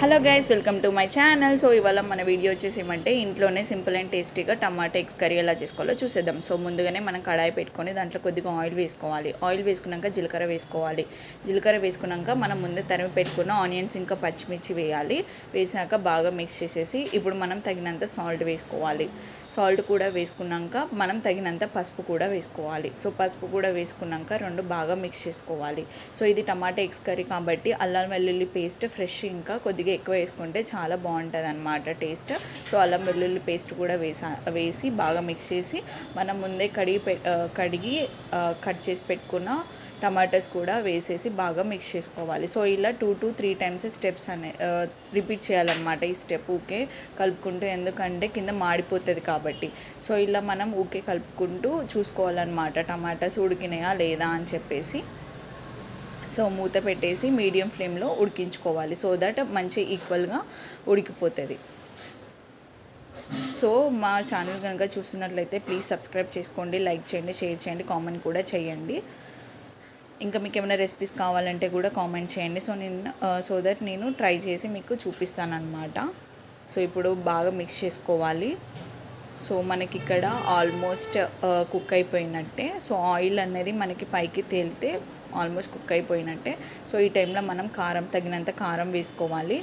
Hello guys, welcome to my channel. So ఇవాళ మన video వచ్చేసి ఏమంటే ఇంట్లోనే సింపుల్ అండ్ టేస్టీగా టమాటా ఎగ్స్ కర్రీ ఎలా చేసుకోవాలో చూసేద్దాం. సో ముందుగానే మనం కడాయి పెట్టుకొని దాంట్లో కొద్దిగా ఆయిల్ వేసుకోవాలి. ఆయిల్ వేసుకున్నాక జీలకర్ర వేసుకోవాలి. జీలకర్ర వేసుకున్నాక మనం ముందే తరిమి పెట్టుకున్న ఆనియన్స్ ఇంకా పచ్చిమిర్చి వేయాలి. వేసాక బాగా మిక్స్ చేసేసి ఇప్పుడు మనం తగినంత సాల్ట్ వేసుకోవాలి. సాల్ట్ కూడా వేసుకున్నాక మనం తగినంత పసుపు కూడా వేసుకోవాలి. సో పసుపు కూడా వేసుకున్నాక రెండు బాగా మిక్స్ చేసుకోవాలి. సో ఇది టమాటా ఎగ్స్ కర్రీ కాబట్టి అల్లం వెల్లుల్లి పేస్ట్ ఫ్రెష్ ఇంకా కొద్దిగా ఎక్కువ వేసుకుంటే చాలా బాగుంటుంది అన్నమాట టేస్ట్. సో అల్లం వెల్లుల్లి పేస్ట్ కూడా వేసి బాగా మిక్స్ చేసి మనం ముందే కడిగి కట్ చేసి పెట్టుకున్న టమాటాస్ కూడా వేసేసి బాగా మిక్స్ చేసుకోవాలి. సో ఇలా 2 to 3 times స్టెప్స్ రిపీట్ చేయాలన్నమాట. ఈ స్టెప్ ఊకే కలుపుకుంటూ, ఎందుకంటే కింద మాడిపోతుంది కాబట్టి. సో ఇలా మనం ఊకే కలుపుకుంటూ చూసుకోవాలన్నమాట టమాటాస్ ఉడికినాయా లేదా అని చెప్పేసి. సో మూత పెట్టేసి మీడియం ఫ్లేమ్లో ఉడికించుకోవాలి. సో దట్ మంచి ఈక్వల్గా ఉడికిపోతుంది. సో మా ఛానల్ కనుక చూస్తున్నట్లయితే ప్లీజ్ సబ్స్క్రైబ్ చేసుకోండి, లైక్ చేయండి, షేర్ చేయండి, కామెంట్ కూడా చేయండి. ఇంకా మీకు ఏమైనా రెసిపీస్ కావాలంటే కూడా కామెంట్ చేయండి. సో దట్ నేను ట్రై చేసి మీకు చూపిస్తాను అన్నమాట. సో ఇప్పుడు బాగా మిక్స్ చేసుకోవాలి. సో మనకి ఇక్కడ ఆల్మోస్ట్ కుక్ అయిపోయినట్టే. సో ఆయిల్ అనేది మనకి పైకి తేలితే ఆల్మోస్ట్ కుక్ అయిపోయినట్టే. సో ఈ టైంలో మనం తగినంత కారం వేసుకోవాలి.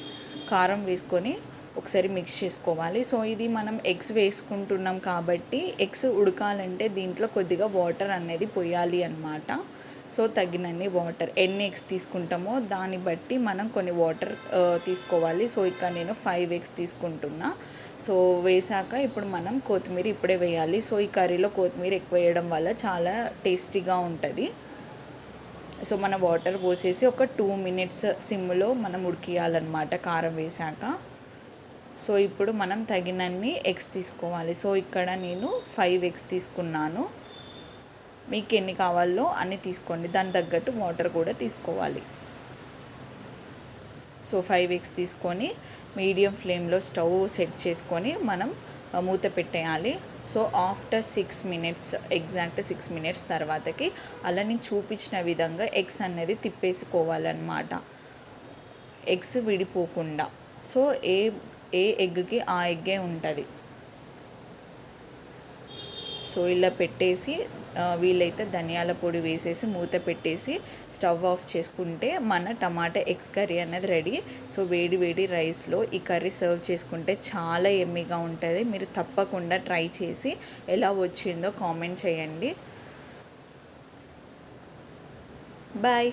కారం వేసుకొని ఒకసారి మిక్స్ చేసుకోవాలి. సో ఇది మనం ఎగ్స్ వేసుకుంటున్నాం కాబట్టి ఎగ్స్ ఉడకాలంటే దీంట్లో కొద్దిగా వాటర్ అనేది పోయాలి అన్నమాట. సో తగినన్ని వాటర్, ఎన్ని ఎగ్స్ తీసుకుంటామో దాన్ని బట్టి మనం కొన్ని వాటర్ తీసుకోవాలి. సో ఇక్కడ నేను 5 eggs తీసుకుంటున్నా. సో వేసాక ఇప్పుడు మనం కొత్తిమీర ఇప్పుడే వేయాలి. సో ఈ కర్రీలో కొత్తిమీర ఎక్కువ వేయడం వల్ల చాలా టేస్టీగా ఉంటుంది. సో మన వాటర్ పోసేసి ఒక 2 minutes సిమ్లో మనం ఉడికియాలన్నమాట కారం వేసాక. సో ఇప్పుడు మనం తగినన్ని ఎగ్స్ తీసుకోవాలి. సో ఇక్కడ నేను 5 eggs తీసుకున్నాను. మీకు ఎన్ని కావాలో అన్ని తీసుకోండి, దాని తగ్గట్టు వాటర్ కూడా తీసుకోవాలి. సో 5 eggs తీసుకొని మీడియం ఫ్లేమ్లో స్టవ్ సెట్ చేసుకొని మనం మూత పెట్టేయాలి. So after 6 minutes, exact 6 minutes తర్వాతకి అలా నేను చూపించిన విధంగా ఎగ్స్ అనేది తిప్పేసుకోవాలన్నమాట, ఎగ్స్ విడిపోకుండా. సో ఏ ఎగ్కి ఆ ఎగ్గే ఉంటుంది. సో ఇలా పెట్టేసి వీలైతే ధనియాల పొడి వేసేసి మూత పెట్టేసి స్టవ్ ఆఫ్ చేసుకుంటే మన టమాటా ఎగ్స్ కర్రీ అనేది రెడీ. సో వేడి వేడి రైస్లో ఈ కర్రీ సర్వ్ చేసుకుంటే చాలా ఎమ్మీగా ఉంటుంది. మీరు తప్పకుండా ట్రై చేసి ఎలా వచ్చిందో కామెంట్ చేయండి. బాయ్.